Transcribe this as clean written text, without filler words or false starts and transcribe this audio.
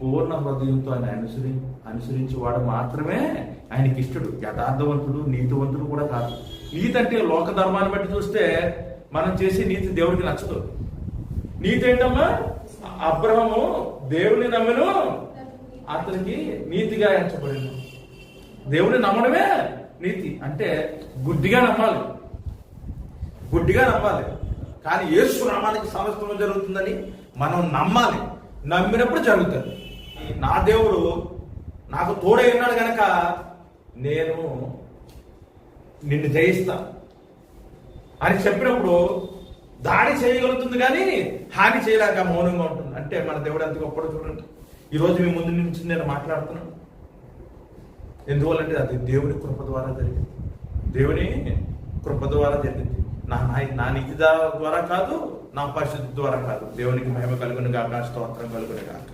పూర్ణ హృదయంతో ఆయన అనుసరించేవాడు మాత్రమే ఆయనకి ఇష్టడు. యథార్థవంతుడు, నీతివంతుడు కూడా కాదు. నీతి అంటే లోక ధర్మాన్ని బట్టి చూస్తే మనం చేసే నీతి దేవుడికి నచ్చదు. నీతి ఏంటమ్మా? అబ్రహము దేవుని నమ్మెను, అతనికి నీతిగా ఎంచబడింది. దేవుని నమ్మడమే నీతి. అంటే గుడ్డిగా నమ్మాలి, గుడ్డిగా నమ్మాలి. కానీ యేసు నామానికి సమస్తం జరుగుతుందని మనం నమ్మాలి. నమ్మినప్పుడు జరుగుతుంది. నా దేవుడు నాకు తోడై ఉన్నాడు కనుక నేను నిన్ను జయిస్తా అని చెప్పినప్పుడు దాడి చేయగలుగుతుంది, కానీ హాని చేయలేక మౌనంగా ఉంటుంది. అంటే మన దేవుడు ఎంత గొప్పడో చూడండి. ఈరోజు మీ ముందు నుంచి నేను మాట్లాడుతున్నాను. ఎందువల్లంటే అది దేవుని కృప ద్వారా జరిగింది. దేవుని కృప ద్వారా జరిగింది. నా నీతి ద్వారా కాదు, నా పరిశుద్ధి ద్వారా కాదు. దేవునికి మహిమ కలుగును గాక, స్తోత్రం కలుగును గాక.